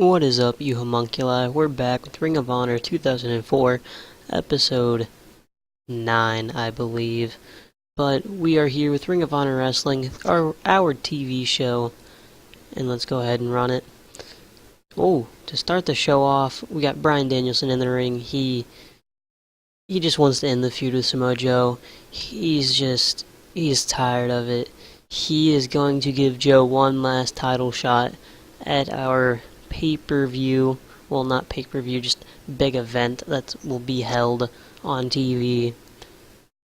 What is up, you homunculi? We're back with Ring of Honor 2004, episode 9, I believe. But we are here with Ring of Honor Wrestling, our TV show, and let's go ahead and run it. Oh, to start the show off, we got Bryan Danielson in the ring. He just wants to end the feud with Samoa Joe. He's tired of it. He is going to give Joe one last title shot at our pay-per-view, well, not pay-per-view, just big event that will be held on TV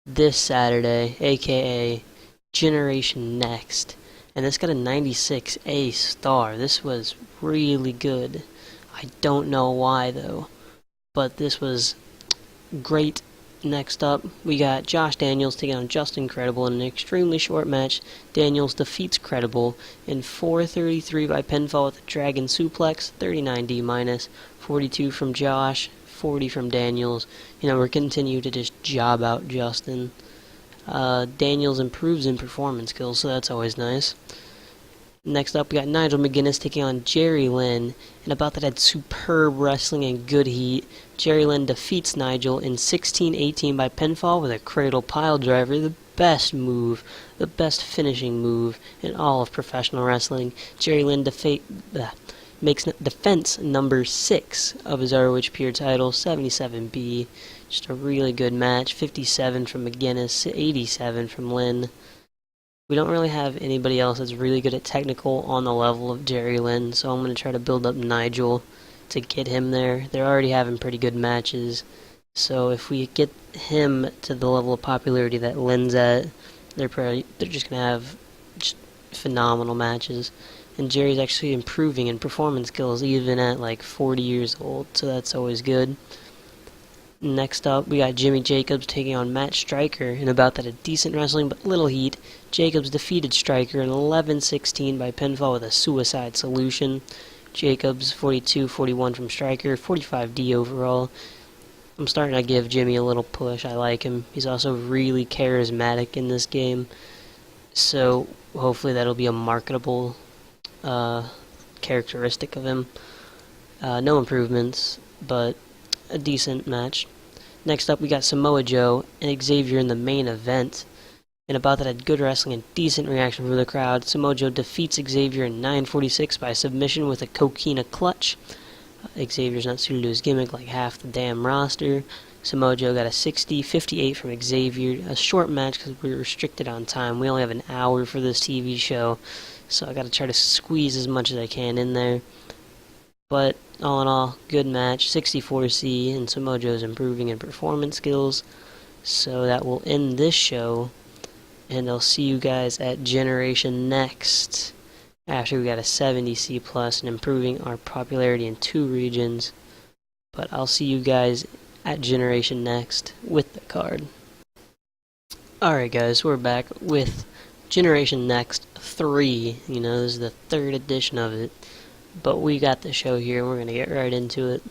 this Saturday, aka Generation Next. And this got a 96 star. This was really good. I don't know why though, but this was great. Next up, we got Josh Daniels taking on Justin Credible in an extremely short match. Daniels defeats Credible in 4:33 by pinfall with a Dragon Suplex, 39D minus, 42 from Josh, 40 from Daniels. We're continuing to just job out Justin. Daniels improves in performance skills, so that's always nice. Next up, we got Nigel McGuinness taking on Jerry Lynn, and about that had superb wrestling and good heat. Jerry Lynn defeats Nigel in 16-18 by pinfall with a cradle pile driver, the best move, the best finishing move in all of professional wrestling. Jerry Lynn makes defense number 6 of his ROH Pure title, 77B. Just a really good match. 57 from McGuinness, 87 from Lynn. We don't really have anybody else that's really good at technical on the level of Jerry Lynn, so I'm going to try to build up Nigel to get him there. They're already having pretty good matches, so if we get him to the level of popularity that Lynn's at, they're just going to have just phenomenal matches. And Jerry's actually improving in performance skills even at like 40 years old, so that's always good. Next up, we got Jimmy Jacobs taking on Matt Striker, and about that a decent wrestling but little heat. Jacobs defeated Striker in 11-16 by pinfall with a suicide solution. Jacobs 42-41 from Striker, 45D overall. I'm starting to give Jimmy a little push. I like him. He's also really charismatic in this game, so hopefully that'll be a marketable characteristic of him. No improvements, but a decent match. Next up, we got Samoa Joe and Xavier in the main event. And about that had good wrestling and decent reaction from the crowd. Samoa Joe defeats Xavier in 9:46 by submission with a coquina clutch. Xavier's not suited to his gimmick like half the damn roster. Samoa Joe got a 60-58 from Xavier. A short match because we're restricted on time. We only have an hour for this TV show, so I gotta try to squeeze as much as I can in there. But all in all, good match, 64C, and Samoa Joe's improving in performance skills. So that will end this show, and I'll see you guys at Generation Next, after we got a 70C plus and improving our popularity in 2 regions. But I'll see you guys at Generation Next with the card. Alright guys, we're back with Generation Next 3. This is the 3rd edition of it. But we got the show here, and we're going to get right into it.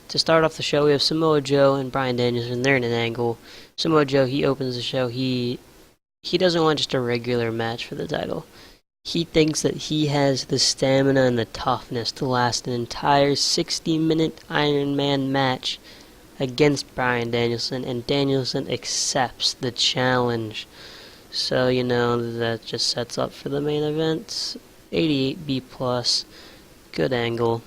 To start off the show, we have Samoa Joe and Bryan Danielson. They're in an angle. Samoa Joe, he opens the show. He doesn't want just a regular match for the title. He thinks that he has the stamina and the toughness to last an entire 60-minute Iron Man match against Bryan Danielson, and Danielson accepts the challenge. So, that just sets up for the main event. 88B plus. Good angle.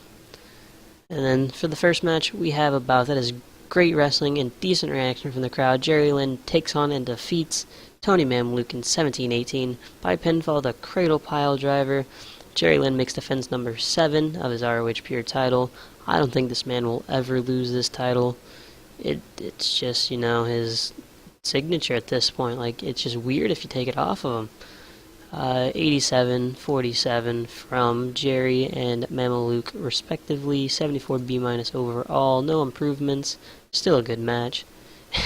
And then for the first match, we have about that is great wrestling and decent reaction from the crowd. Jerry Lynn takes on and defeats Tony Mamaluke in 17-18 by pinfall with a cradle pile driver. Jerry Lynn makes defense number 7 of his ROH Pure title. I don't think this man will ever lose this title. It's just, his signature at this point. Like, it's just weird if you take it off of him. 87-47 from Jerry and Mamaluke respectively, 74B minus overall, no improvements, still a good match.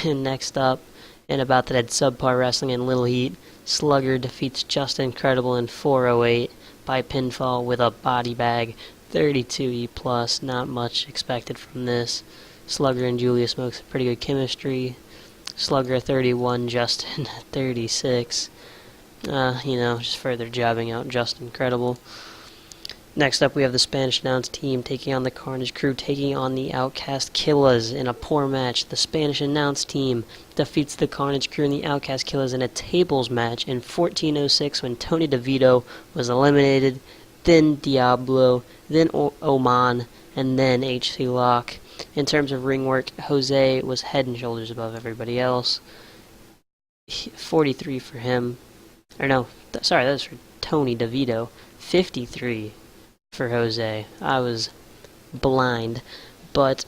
And next up, and about that had subpar wrestling and little heat, Slugger defeats Justin Credible in 4:08 by pinfall with a body bag, 32E plus, not much expected from this. Slugger and Julius Smokes have pretty good chemistry. Slugger 31, Justin 36. Just further jobbing out Justin Credible. Next up, we have the Spanish announce team taking on the Carnage Crew, taking on the Outcast Killers in a poor match. The Spanish announce team defeats the Carnage Crew and the Outcast Killers in a tables match in 1406 when Tony DeVito was eliminated, then Diablo, then Oman, and then HC Lock. In terms of ring work, Jose was head and shoulders above everybody else. 43 for him. Or no, sorry, that was for Tony DeVito. 53 for Jose. I was blind, but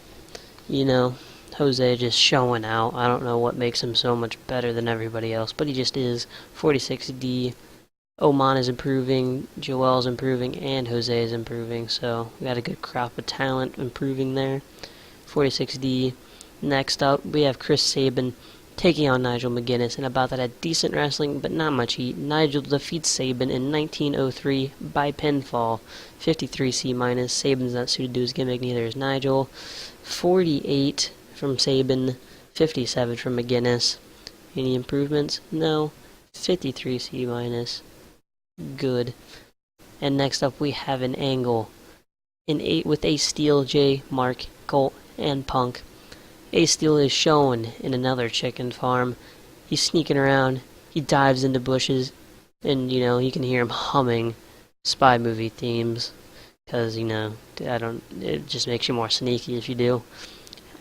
you know, Jose just showing out. I don't know what makes him so much better than everybody else, but he just is. 46D. Oman is improving, Joel's improving, and Jose is improving, so we got a good crop of talent improving there. 46D. Next up, we have Chris Sabin taking on Nigel McGuinness, and about that had decent wrestling, but not much heat. Nigel defeats Sabin in 1903 by pinfall. 53C-. Sabin's not suited to his gimmick, neither is Nigel. 48 from Sabin, 57 from McGuinness. Any improvements? No. 53C-. Good. And next up we have an angle. With Ace Steel, J, Mark, Colt, and Punk. Ace Steel is shown in another chicken farm. He's sneaking around. He dives into bushes. And, you can hear him humming spy movie themes. Because, it just makes you more sneaky if you do.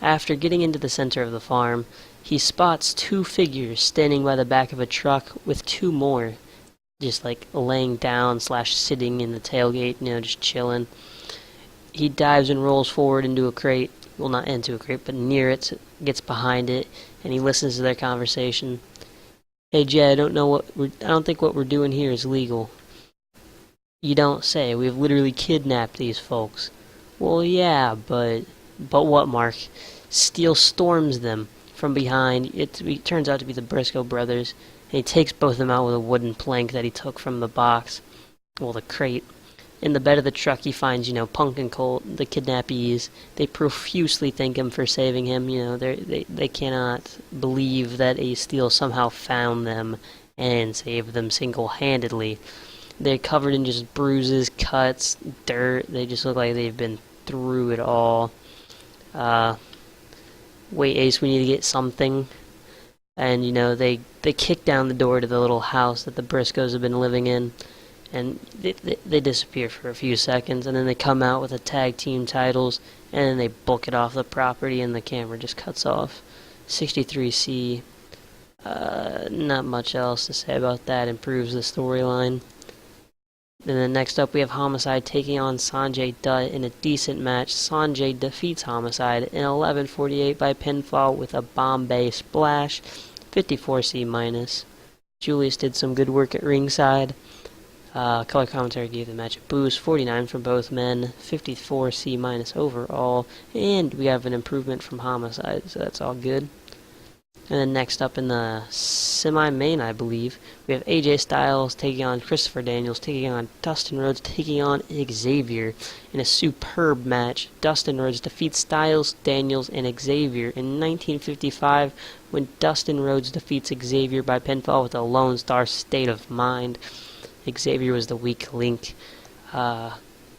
After getting into the center of the farm, he spots two figures standing by the back of a truck with two more just like laying down / sitting in the tailgate, just chilling. He dives and rolls forward into a crate. Well, not into a crate, but near it, gets behind it, and he listens to their conversation. Hey Jay, I don't think what we're doing here is legal. You don't say. We've literally kidnapped these folks. Well, yeah, but what, Mark? Steel storms them from behind. It turns out to be the Briscoe brothers, and he takes both of them out with a wooden plank that he took from the box. Well, the crate. In the bed of the truck, he finds, Punk and Colt, the kidnappees. They profusely thank him for saving him. They cannot believe that Ace Steel somehow found them and saved them single-handedly. They're covered in just bruises, cuts, dirt. They just look like they've been through it all. Wait, Ace, we need to get something. And, they kick down the door to the little house that the Briscoes have been living in. And they disappear for a few seconds, and then they come out with the tag team titles, and then they book it off the property, and the camera just cuts off. 63C. Not much else to say about that. Improves the storyline. And then next up we have Homicide taking on Sanjay Dutt in a decent match. Sanjay defeats Homicide in 11:48 by pinfall with a Bombay Splash. 54C-. Julius did some good work at ringside. Color commentary gave the match a boost. 49 from both men. 54C- overall. And we have an improvement from Homicide, so that's all good. And then next up in the semi-main, I believe, we have AJ Styles taking on Christopher Daniels, taking on Dustin Rhodes, taking on Xavier in a superb match. Dustin Rhodes defeats Styles, Daniels, and Xavier in 1955 when Dustin Rhodes defeats Xavier by pinfall with a Lone Star State of Mind. Xavier was the weak link.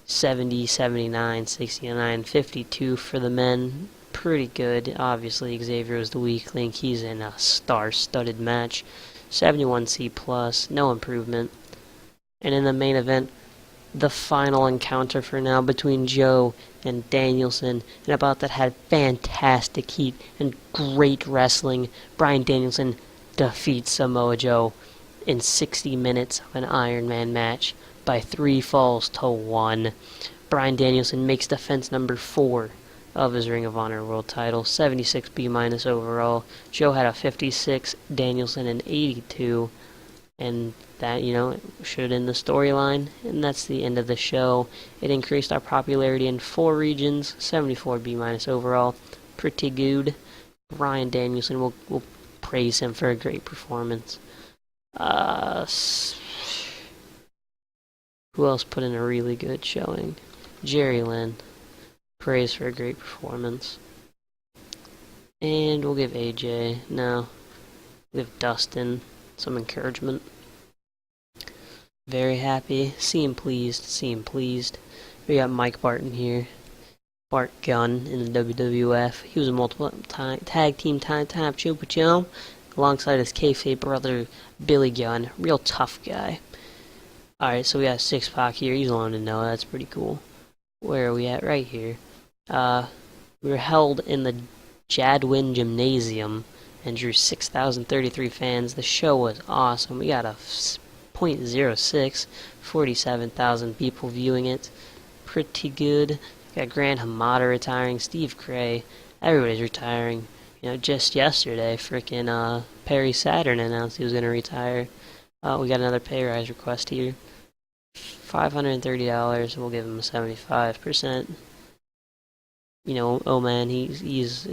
70, 79, 69, 52 for the men. Pretty good. Obviously, Xavier was the weak link. He's in a star-studded match. 71C+, no improvement. And in the main event, the final encounter for now between Joe and Danielson, and about that had fantastic heat and great wrestling. Bryan Danielson defeats Samoa Joe in 60 minutes of an Iron Man match by 3 falls to 1. Bryan Danielson makes defense number 4 of his Ring of Honor World title, 76B- overall. Joe had a 56, Danielson an 82, and that, should end the storyline, and that's the end of the show. It increased our popularity in 4 regions, 74B- overall. Pretty good. Bryan Danielson, we'll praise him for a great performance. Who else put in a really good showing? Jerry Lynn. Praise for a great performance. And we'll give we'll give Dustin some encouragement. Very happy. Seem pleased. We got Mike Barton here. Bart Gunn in the WWF. He was a multiple tag team time champ alongside his kayfabe brother Billy Gunn. Real tough guy. Alright, so we got Six Pac here. He's alone to know. That's pretty cool. Where are we at? Right here. We were held in the Jadwin Gymnasium and drew 6,033 fans. The show was awesome. We got a .06, 47,000 people viewing it. Pretty good. Got Grand Hamada retiring, Steve Cray. Everybody's retiring. You know, just yesterday, frickin' Perry Saturn announced he was going to retire. We got another pay rise request here. $530. We'll give him 75%. You know, oh man, he's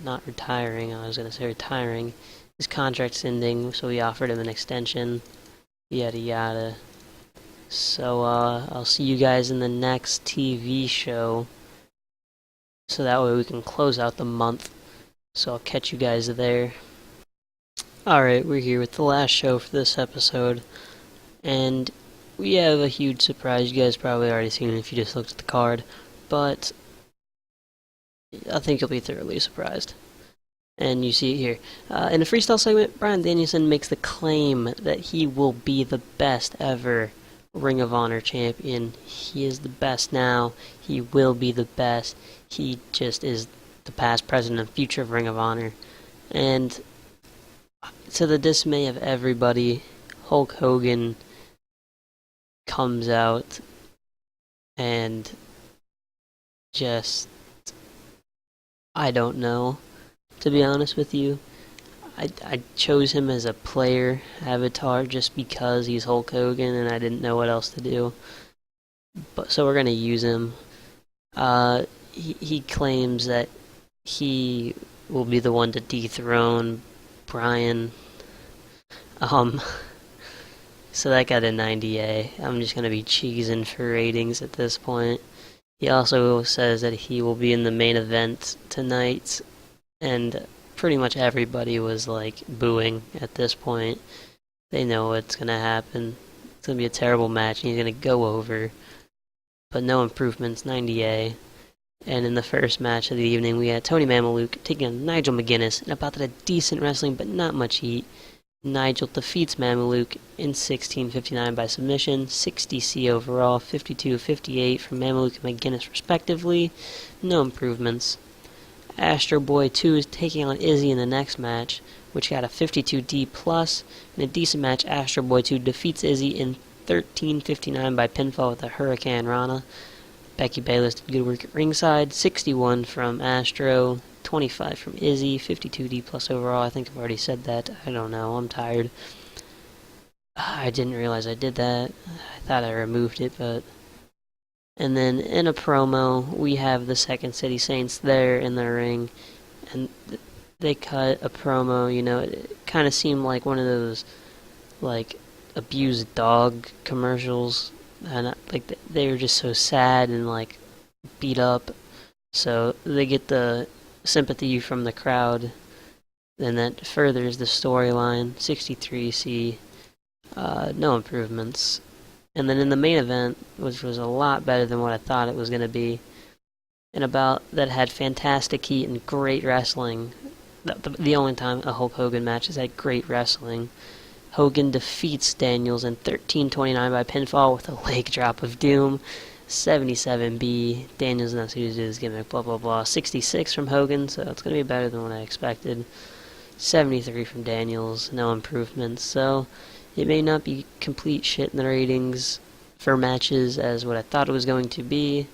not retiring. I was going to say retiring. His contract's ending, so we offered him an extension. Yada yada. So, I'll see you guys in the next TV show. So that way we can close out the month. So I'll catch you guys there. Alright, we're here with the last show for this episode. And we have a huge surprise. You guys probably already seen it if you just looked at the card. But I think you'll be thoroughly surprised. And you see it here. In the freestyle segment, Bryan Danielson makes the claim that he will be the best ever Ring of Honor champion. He is the best now. He will be the best. He just is the past, present, and future of Ring of Honor. And to the dismay of everybody, Hulk Hogan comes out and just, I don't know, to be honest with you. I chose him as a player avatar just because he's Hulk Hogan and I didn't know what else to do. But so we're gonna use him. He claims that he will be the one to dethrone Bryan. So that got a 90A. I'm just gonna be cheesing for ratings at this point. He also says that he will be in the main event tonight, and pretty much everybody was like booing at this point. They know what's gonna happen. It's gonna be a terrible match and he's gonna go over. But no improvements, 90A. And in the first match of the evening we had Tony Mamaluke taking on Nigel McGuinness in about a decent wrestling but not much heat. Nigel defeats Mamaluke in 16:59 by submission, 60C overall, 52-58 from Mamaluke and McGuinness respectively. No improvements. Astro Boy 2 is taking on Izzy in the next match, which got a 52D+. In a decent match, Astro Boy 2 defeats Izzy in 13:59 by pinfall with a Hurricane Rana. Becky Bayless did good work at ringside, 61 from Astro, 25 from Izzy, 52D+ overall. I think I've already said that. I don't know, I'm tired. I didn't realize I did that. I thought I removed it, but... And then in a promo, we have the Second City Saints there in the ring, and they cut a promo. You know, it kind of seemed like one of those, like, abused dog commercials, and like they were just so sad and like beat up. So they get the sympathy from the crowd, and that furthers the storyline. 63C, no improvements. And then in the main event, which was a lot better than what I thought it was going to be, and about that had fantastic heat and great wrestling. The only time a Hulk Hogan match has had great wrestling. Hogan defeats Daniels in 13:29 by pinfall with a leg drop of doom. 77B. Daniels knows who to do his gimmick, blah blah blah. 66 from Hogan, so it's going to be better than what I expected. 73 from Daniels, no improvements. So it may not be complete shit in the ratings for matches as what I thought it was going to be.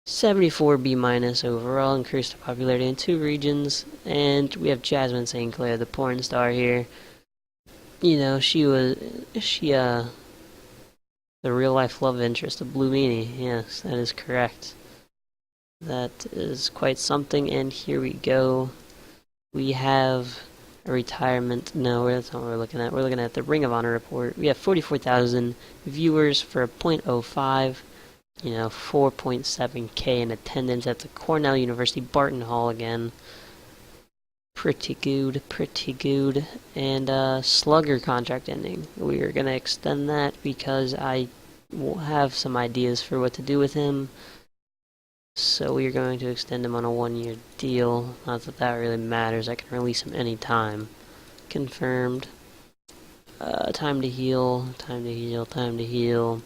74B- overall, increased in popularity in 2 regions. And we have Jasmine St. Clair, the porn star here. You know, the real life love interest of Blue Meanie. Yes, that is correct. That is quite something, and here we go. We have a retirement. No, that's not what we're looking at. We're looking at the Ring of Honor report. We have 44,000 viewers for a .05. You know, 4.7K in attendance at the Cornell University Barton Hall again. Pretty good, pretty good. And Slugger contract ending. We are gonna extend that because I will have some ideas for what to do with him. So we are going to extend him on a 1-year deal. Not that that really matters. I can release him anytime. Confirmed. Time to heal, time to heal, time to heal.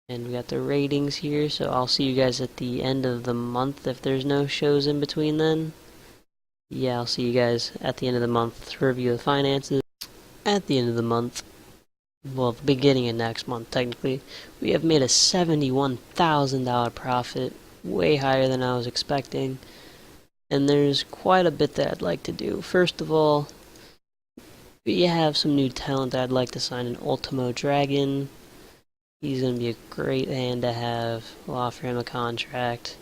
And we got the ratings here, so I'll see you guys at the end of the month if there's no shows in between then. Yeah, I'll see you guys at the end of the month to review the finances. At the end of the month, well, the beginning of next month technically, we have made a $71,000 profit, way higher than I was expecting. And there's quite a bit that I'd like to do. First of all, we have some new talent that I'd like to sign, an Ultimo Dragon. He's going to be a great hand to have. We'll offer him a contract.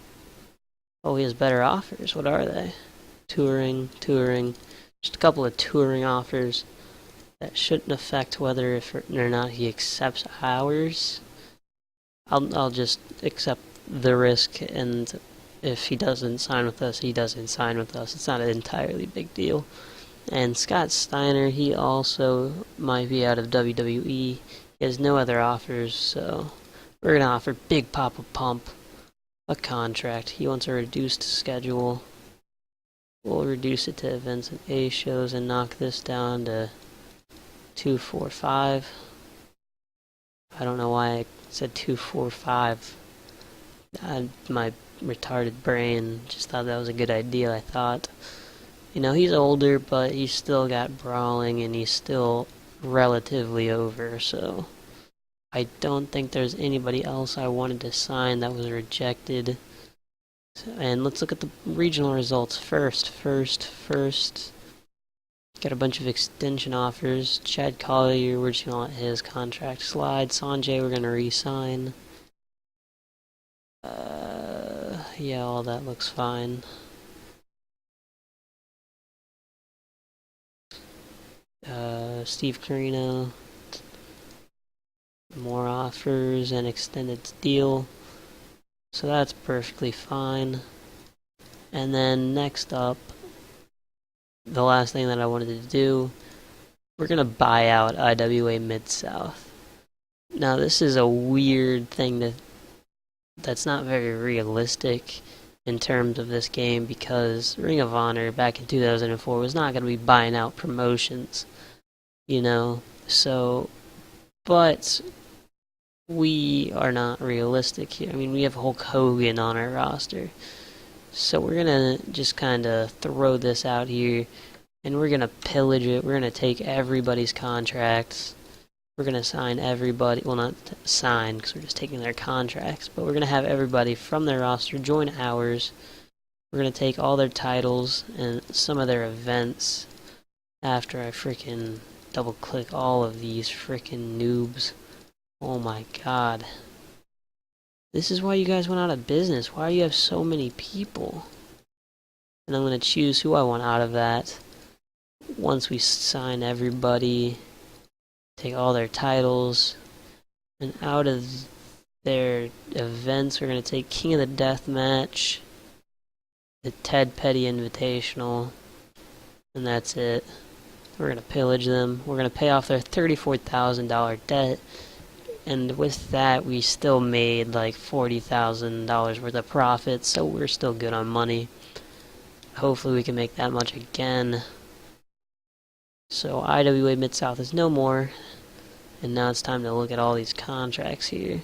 Oh, he has better offers. What are they? Touring. Just a couple of touring offers that shouldn't affect whether or not he accepts ours. I'll just accept the risk, and if he doesn't sign with us, he doesn't sign with us. It's not an entirely big deal. And Scott Steiner, he also might be out of WWE. He has no other offers, so we're going to offer Big Papa Pump a contract. He wants a reduced schedule. We'll reduce it to events and A shows and knock this down to 245. I don't know why I said 245. My retarded brain just thought that was a good idea, I thought. You know, he's older, but he's still got brawling and he's still relatively over, so I don't think there's anybody else I wanted to sign that was rejected. And let's look at the regional results first. Got a bunch of extension offers. Chad Collier, we're just gonna let his contract slide. Sanjay, we're gonna re-sign. Yeah, all that looks fine. Steve Corino, more offers and extended deal, so that's perfectly fine. And then next up, the last thing that I wanted to do, we're gonna buy out IWA Mid-South. Now this is a weird thing that's not very realistic in terms of this game, because Ring of Honor back in 2004 was not going to be buying out promotions, you know, so, but we are not realistic here. I mean, we have Hulk Hogan on our roster, so we're going to just kind of throw this out here, and we're going to pillage it. We're going to take everybody's contracts. We're going to sign everybody, well, not sign because we're just taking their contracts, but we're going to have everybody from their roster join ours. We're going to take all their titles and some of their events after I freaking double click all of these freaking noobs. Oh my god. This is why you guys went out of business. Why do you have so many people? And I'm going to choose who I want out of that. Once we sign everybody, take all their titles, and out of their events, we're going to take King of the Deathmatch, the Ted Petty Invitational, and that's it. We're going to pillage them. We're going to pay off their $34,000 debt, and with that, we still made like $40,000 worth of profit, so we're still good on money. Hopefully we can make that much again. So IWA Mid-South is no more, and now it's time to look at all these contracts here.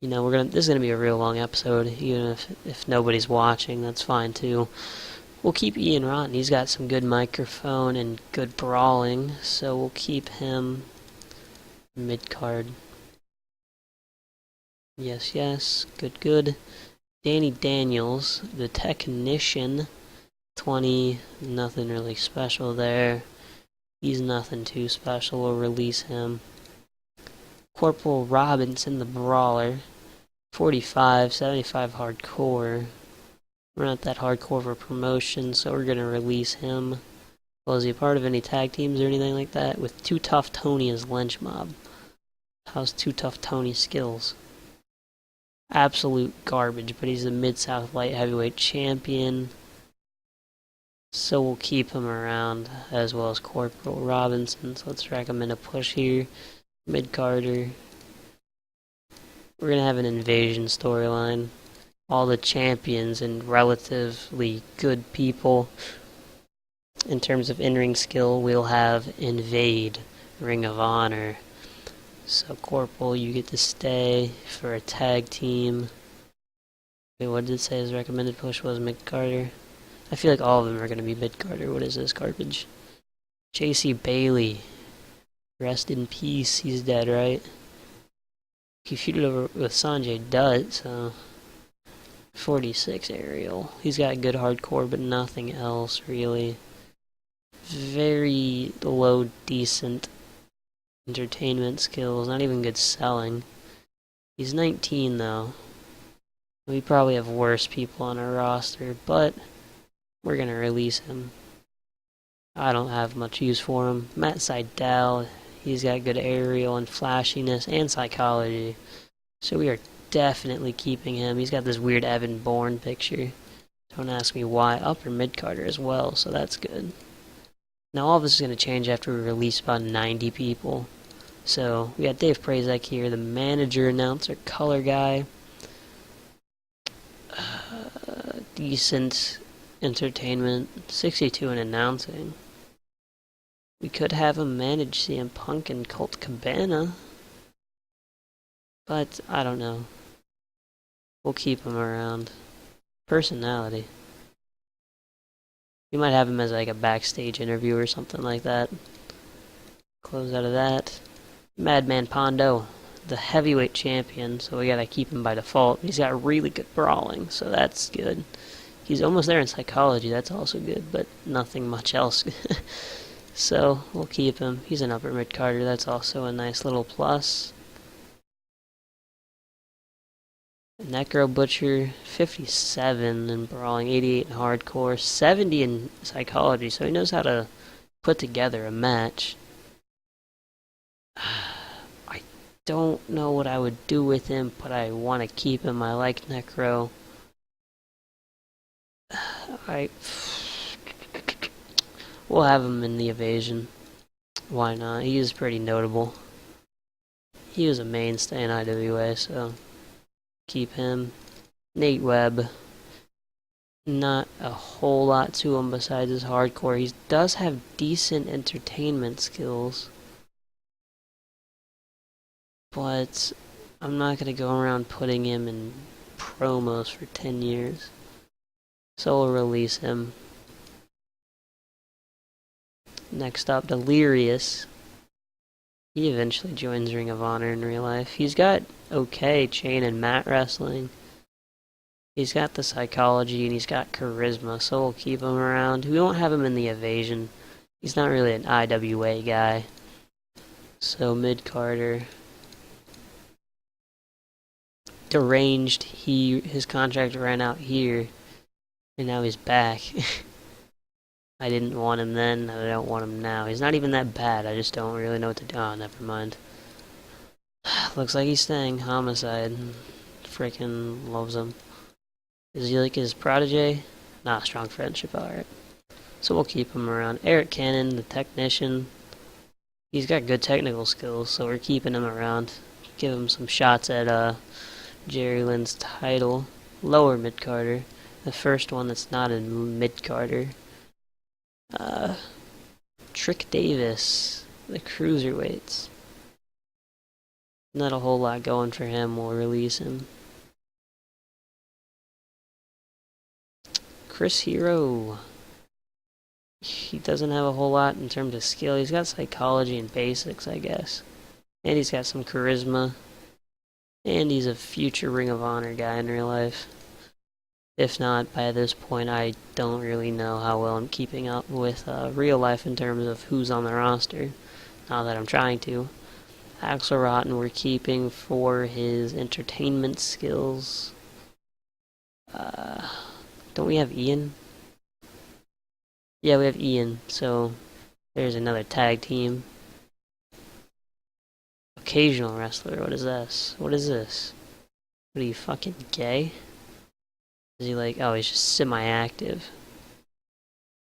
You know, this is gonna be a real long episode, even if nobody's watching, that's fine too. We'll keep Ian Rotten. He's got some good microphone and good brawling, so we'll keep him mid-card. Yes, good. Danny Daniels, the technician, 20, nothing really special there. He's nothing too special, we'll release him. Corporal Robinson, the brawler, 45, 75 hardcore. We're not that hardcore for promotion, so we're gonna release him. Well, is he a part of any tag teams or anything like that? With Too Tough Tony as Lynch Mob. How's Too Tough Tony's skills? Absolute garbage, but he's the Mid-South Light Heavyweight Champion. So we'll keep him around, as well as Corporal Robinson. So let's recommend a push here. Mid-Carter. We're going to have an invasion storyline. All the champions and relatively good people in terms of in-ring skill will have invade Ring of Honor. So Corporal, you get to stay for a tag team. Wait, what did it say his recommended push was? Mid-Carter? I feel like all of them are going to be mid-Carter. What is this garbage? JC Bailey. Rest in peace. He's dead, right? He feuded over with Sanjay Dutt, so 46 aerial. He's got good hardcore, but nothing else really. Very low, decent entertainment skills. Not even good selling. He's 19 though. We probably have worse people on our roster, but we're gonna release him. I don't have much use for him. Matt Seidel. He's got good aerial and flashiness and psychology. So we are definitely keeping him. He's got this weird Evan Bourne picture. Don't ask me why. Upper mid-Carter as well, so that's good. Now all of this is going to change after we release about 90 people. So we got Dave Prazak here, the manager, announcer, color guy. Decent entertainment. 62 in announcing. We could have him manage CM Punk and Colt Cabana. But, I don't know. We'll keep him around. Personality. We might have him as like a backstage interview or something like that. Close out of that. Madman Pondo, the heavyweight champion, so we gotta keep him by default. He's got really good brawling, so that's good. He's almost there in psychology, that's also good, but nothing much else. So, we'll keep him. He's an upper mid-Carter, that's also a nice little plus. Necro Butcher, 57 in brawling, 88 in hardcore, 70 in psychology, so he knows how to put together a match. I don't know what I would do with him, but I want to keep him. I like Necro. We'll have him in the evasion. Why not? He is pretty notable. He was a mainstay in IWA, so keep him. Nate Webb. Not a whole lot to him besides his hardcore. He does have decent entertainment skills. But I'm not going to go around putting him in promos for 10 years. So we'll release him. Next up, Delirious. He eventually joins Ring of Honor in real life. He's got okay chain and mat wrestling. He's got the psychology and he's got charisma, so we'll keep him around. We won't have him in the evasion. He's not really an IWA guy. So mid-Carter. Deranged. His contract ran out here, and now he's back. I didn't want him then, I don't want him now. He's not even that bad, I just don't really know what to do. Oh, never mind. Looks like he's staying. Homicide. Freaking loves him. Is he like his protege? Nah, strong friendship, alright. So we'll keep him around. Eric Cannon, the technician. He's got good technical skills, so we're keeping him around. Give him some shots at Jerry Lynn's title. Lower mid-Carter. The first one that's not in mid-Carter. Trick Davis, the cruiserweights. Not a whole lot going for him. We'll release him. Chris Hero. He doesn't have a whole lot in terms of skill. He's got psychology and basics, I guess. And he's got some charisma. And he's a future Ring of Honor guy in real life. If not, by this point, I don't really know how well I'm keeping up with real life in terms of who's on the roster. Not that I'm trying to. Axel Rotten we're keeping for his entertainment skills. Don't we have Ian? Yeah, we have Ian, so there's another tag team. Occasional wrestler, what is this? What is this? What are you, fucking gay? Is he like, oh, he's just semi-active.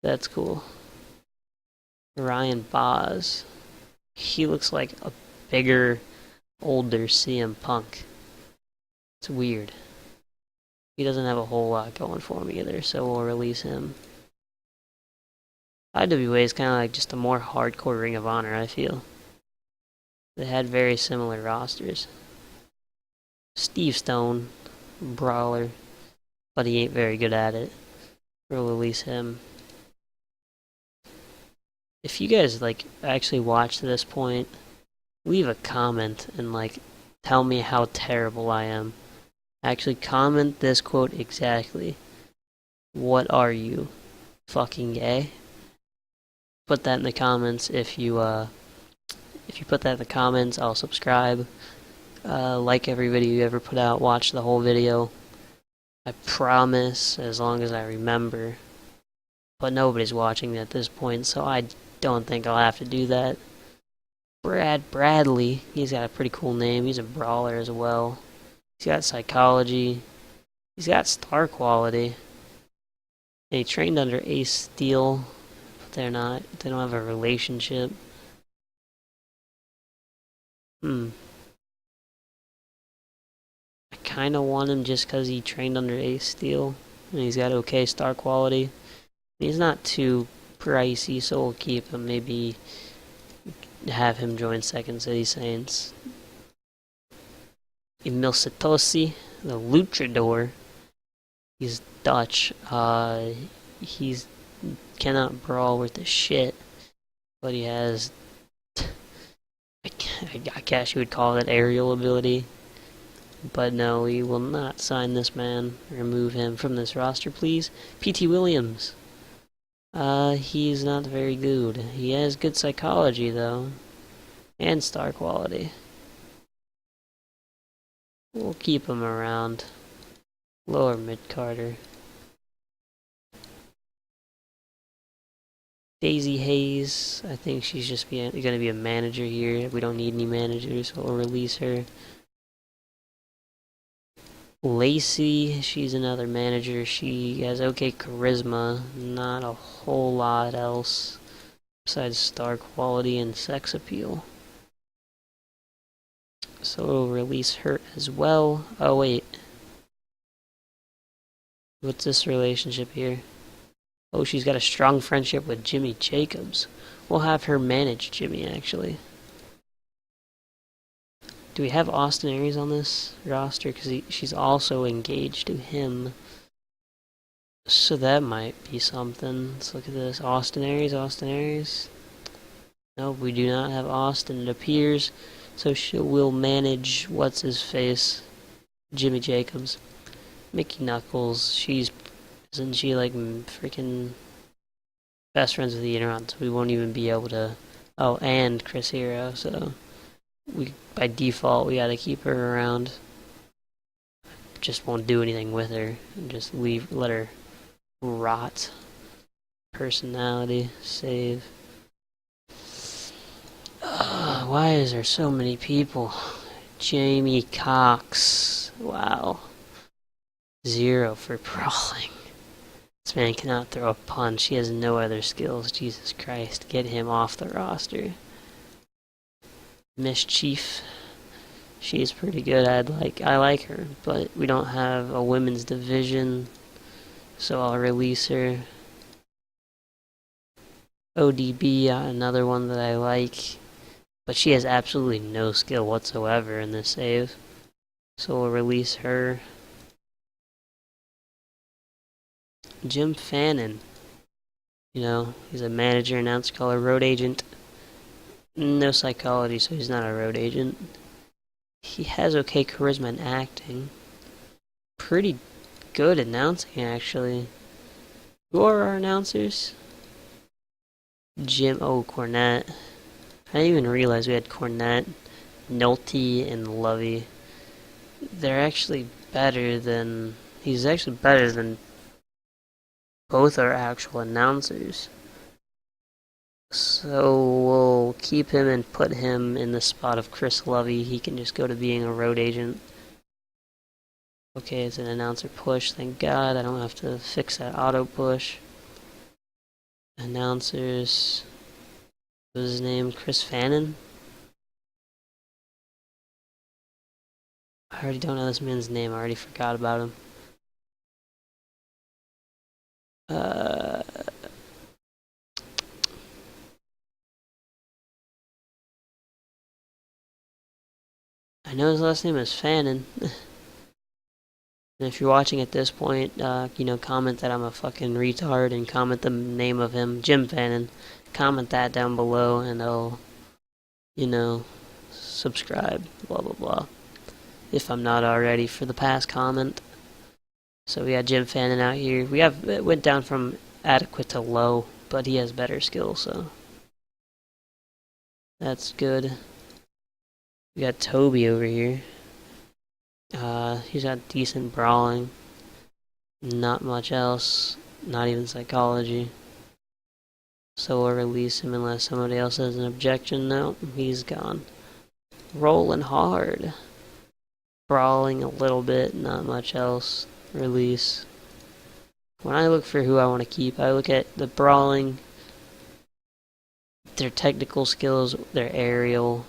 That's cool. Ryan Boz. He looks like a bigger, older CM Punk. It's weird. He doesn't have a whole lot going for him either, so we'll release him. IWA is kind of like just a more hardcore Ring of Honor, I feel. They had very similar rosters. Steve Stone, brawler, but he ain't very good at it. We'll release him. If you guys like actually watch to this point, leave a comment and like tell me how terrible I am. Actually comment this quote exactly. What are you? Fucking gay? Put that in the comments. If you put that in the comments, I'll subscribe. Like every video you ever put out, watch the whole video. I promise, as long as I remember. But nobody's watching at this point, so I don't think I'll have to do that. Brad Bradley, he's got a pretty cool name. He's a brawler as well. He's got psychology. He's got star quality. And he trained under Ace Steel, but they don't have a relationship. I kind of want him just because he trained under Ace Steel. And he's got okay star quality. He's not too pricey, so we'll keep him. Maybe have him join Second City Saints. Emil Satoshi, the Luchador. He's Dutch. He's cannot brawl worth a shit, but he has, I guess you would call it aerial ability. But no, we will not sign this man. Remove him from this roster, please. P.T. Williams. He's not very good. He has good psychology, though. And star quality. We'll keep him around. Lower mid-carder. Daisy Hayes. I think she's just going to be a manager here. We don't need any managers, so we'll release her. Lacey, she's another manager. She has okay charisma, not a whole lot else besides star quality and sex appeal. So we'll release her as well. Oh wait. What's this relationship here? Oh, she's got a strong friendship with Jimmy Jacobs. We'll have her manage Jimmy, actually. Do we have Austin Aries on this roster? Because she's also engaged to him. So that might be something. Let's look at this. Austin Aries. Nope, we do not have Austin, it appears. So she will manage, what's his face? Jimmy Jacobs. Mickey Knuckles, isn't she like freaking best friends with the Interon? So we won't even be able to, oh, and Chris Hero, so by default we gotta keep her around. Just won't do anything with her and just let her rot. Personality, save. Why is there so many people? Jamie Cox, wow. 0 for brawling. This man cannot throw a punch. He has no other skills. Jesus Christ, get him off the roster. Mischief, she's pretty good. I like her, but we don't have a women's division, so I'll release her. ODB, another one that I like, but she has absolutely no skill whatsoever in this save, so we'll release her. Jim Fannin, he's a manager, announcer, caller, road agent. No psychology, so he's not a road agent. He has okay charisma and acting. Pretty good announcing, actually. Who are our announcers? Cornette. I didn't even realize we had Cornette, Nolte, and Lovey. They're actually better than... He's actually better than both our actual announcers. So we'll keep him and put him in the spot of Chris Lovey. He can just go to being a road agent. Okay, it's an announcer push. Thank God I don't have to fix that auto push. Announcers. What was his name? Chris Fannin? I already don't know this man's name. I already forgot about him. I know his last name is Fannin. And if you're watching at this point, comment that I'm a fucking retard and comment the name of him, Jim Fannin. Comment that down below and I'll, subscribe, blah blah blah. If I'm not already for the past comment. So we got Jim Fannin out here. It went down from adequate to low, but he has better skills, so that's good. We got Toby over here. He's got decent brawling. Not much else. Not even psychology. So we'll release him unless somebody else has an objection. No, he's gone. Rolling hard. Brawling a little bit, not much else. Release. When I look for who I want to keep, I look at the brawling, their technical skills, their aerial.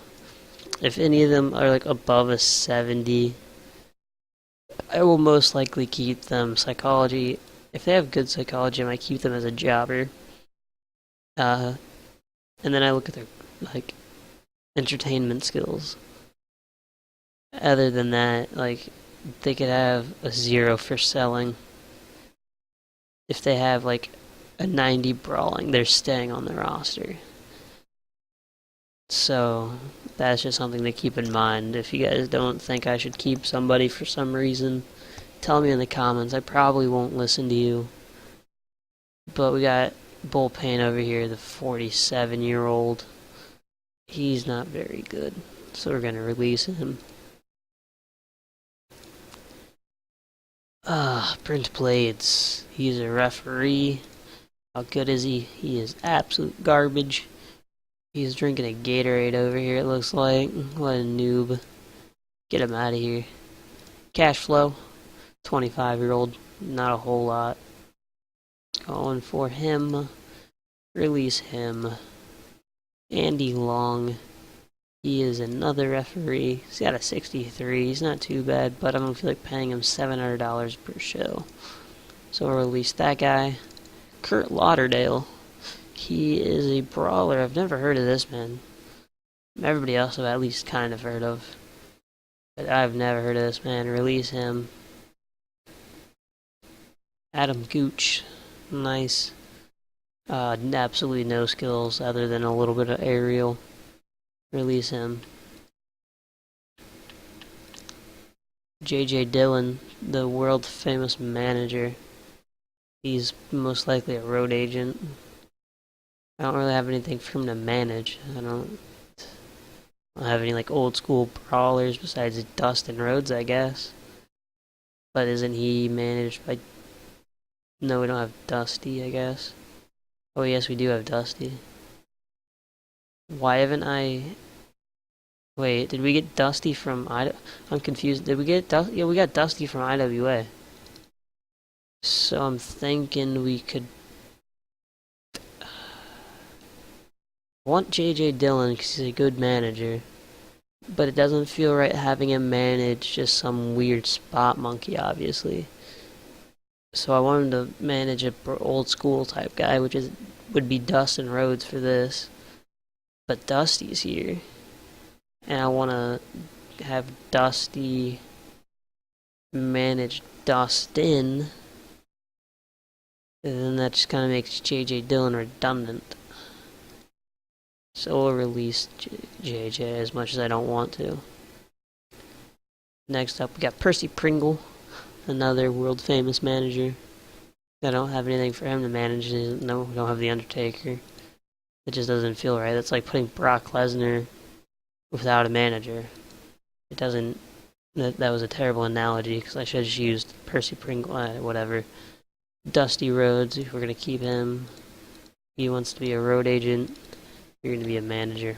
If any of them are like above a 70, I will most likely keep them. Psychology, if they have good psychology, I might keep them as a jobber. And then I look at their entertainment skills. Other than that, they could have a 0 for selling. If they have a 90 brawling, they're staying on the roster. So that's just something to keep in mind. If you guys don't think I should keep somebody for some reason, tell me in the comments. I probably won't listen to you. But we got Bullpen over here, the 47-year-old. He's not very good, so we're gonna release him. Brent Blades. He's a referee. How good is he? He is absolute garbage. He's drinking a Gatorade over here, it looks like. What a noob. Get him out of here. Cash flow. 25-year-old. Not a whole lot. Going for him. Release him. Andy Long. He is another referee. He's got a 63. He's not too bad, but I don't feel like paying him $700 per show. So we'll release that guy. Kurt Lauderdale. He is a brawler. I've never heard of this man. Everybody else I've at least kind of heard of. But I've never heard of this man. Release him. Adam Gooch. Nice. Absolutely no skills other than a little bit of aerial. Release him. JJ Dillon, the world famous manager. He's most likely a road agent. I don't really have anything for him to manage. I don't have any old school brawlers besides Dustin Rhodes, I guess. But isn't he managed by... No, we don't have Dusty, I guess. Oh yes, we do have Dusty. Why haven't I... Wait, did we get Dusty from I'm confused. Did we get Dusty? Yeah, we got Dusty from IWA. So I'm thinking we could... I want JJ Dillon because he's a good manager. But it doesn't feel right having him manage just some weird spot monkey, obviously. So I want him to manage a old school type guy, which would be Dustin Rhodes for this. But Dusty's here. And I want to have Dusty manage Dustin. And then that just kind of makes JJ Dillon redundant. So we'll release JJ as much as I don't want to. Next up, we got Percy Pringle, another world famous manager. I don't have anything for him to manage. No, we don't have The Undertaker. It just doesn't feel right. That's like putting Brock Lesnar without a manager. It doesn't... That was a terrible analogy, because I should have just used Percy Pringle, whatever. Dusty Rhodes, if we're going to keep him. He wants to be a road agent. You're going to be a manager.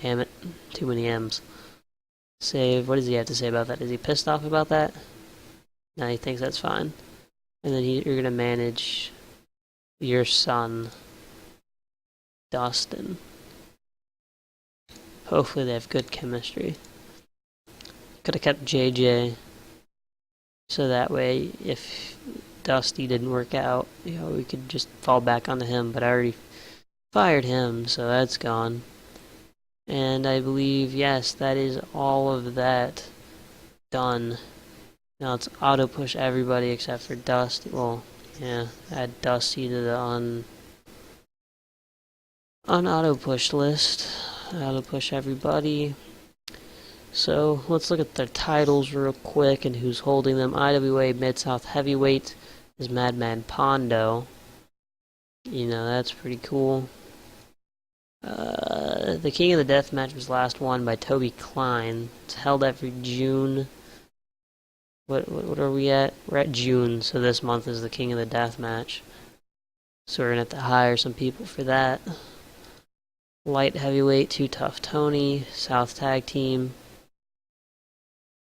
Damn it. Too many M's. Save. What does he have to say about that? Is he pissed off about that? No, he thinks that's fine. And then you're going to manage your son, Dustin. Hopefully they have good chemistry. Could have kept JJ, so that way if Dusty didn't work out, we could just fall back onto him, but I already fired him, so that's gone. And I believe, yes, that is all of that done. Now let's auto push everybody except for Dusty. Well, yeah, add Dusty to the on auto push list. Auto push everybody. So let's look at their titles real quick and who's holding them. IWA Mid-South Heavyweight is Madman Pondo. That's pretty cool. The King of the Deathmatch was last won by Toby Klein. It's held every June. What are we at? We're at June, so this month is the King of the Deathmatch. So we're gonna have to hire some people for that. Light Heavyweight, Too Tough Tony, South Tag Team.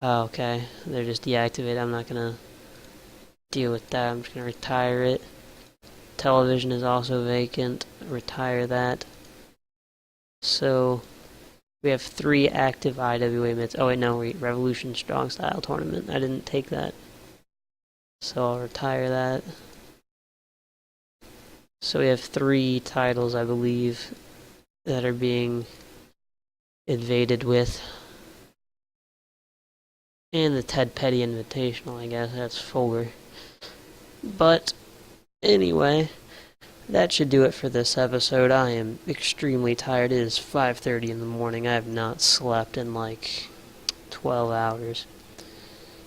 Oh, okay. They're just deactivated. I'm not gonna deal with that. I'm just gonna retire it. Television is also vacant. Retire that. So we have 3 active IWA mids. Oh wait, no, Revolution Strong Style Tournament. I didn't take that. So I'll retire that. So we have 3 titles, I believe, that are being invaded with. And the Ted Petty Invitational, I guess, that's 4. But, anyway, that should do it for this episode. I am extremely tired. It is 5:30 in the morning. I have not slept in like 12 hours.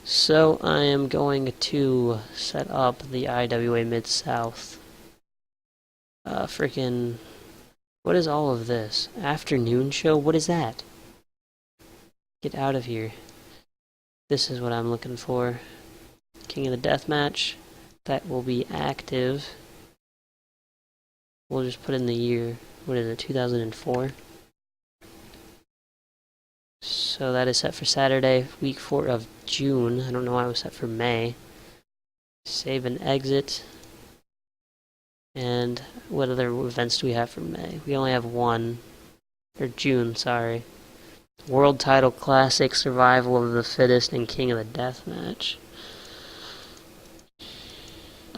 So I am going to set up the IWA Mid-South. What is all of this? Afternoon show? What is that? Get out of here. This is what I'm looking for. King of the Deathmatch. That will be active. We'll just put in the year. What is it, 2004? So that is set for Saturday, week 4 of June. I don't know why it was set for May. Save and exit. And what other events do we have for May? We only have one. Or June, sorry. World Title Classic, Survival of the Fittest, and King of the Deathmatch.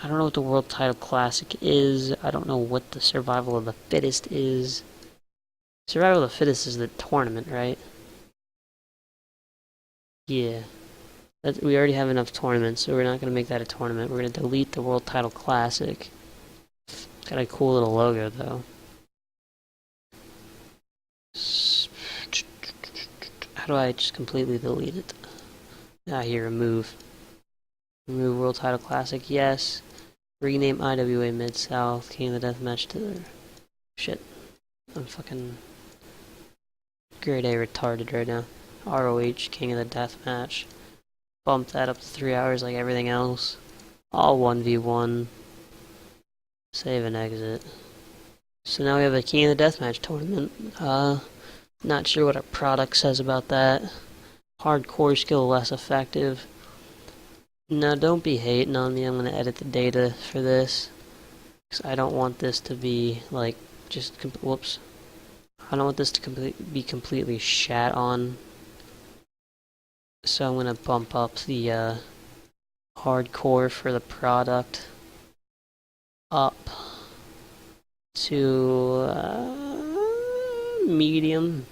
I don't know what the World Title Classic is. I don't know what the Survival of the Fittest is. Survival of the Fittest is the tournament, right? Yeah. We already have enough tournaments, so we're not going to make that a tournament. We're going to delete the World Title Classic. Got a cool little logo, though. How do I just completely delete it? Here, remove. Remove World Title Classic, yes. Rename IWA Mid-South, King of the Deathmatch to the... Shit. I'm fucking... grade A retarded right now. ROH, King of the Deathmatch. Bump that up to 3 hours like everything else. All 1v1. Save and exit. So now we have a King of the Deathmatch tournament. Not sure what our product says about that. Hardcore skill less effective. No, don't be hating on me. I'm going to edit the data for this. Because I don't want this to be, like, just... whoops. I don't want this to be completely shat on. So I'm going to bump up the hardcore for the product up to medium.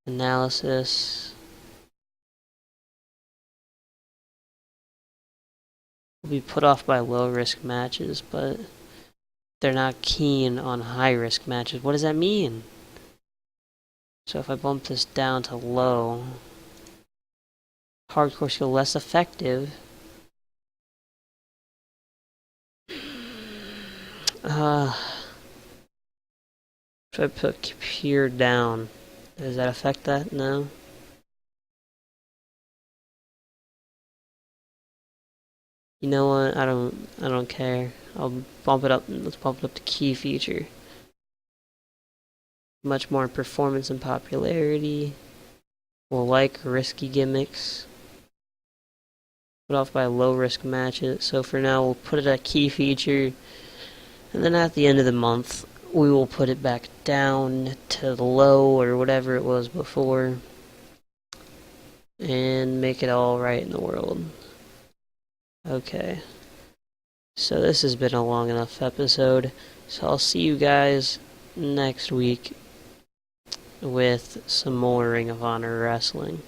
Analysis. Will be put off by low risk matches, but they're not keen on high risk matches. What does that mean? So if I bump this down to low, hardcore skill less effective. Should I put pure down? Does that affect that? No. You know what? I don't care. I'll bump it up. Let's bump it up to key feature. Much more performance and popularity. We'll like risky gimmicks. Put off by low risk matches. So for now, we'll put it at key feature. And then at the end of the month, we will put it back down to the low or whatever it was before and make it all right in the world. Okay. So this has been a long enough episode. So I'll see you guys next week with some more Ring of Honor wrestling.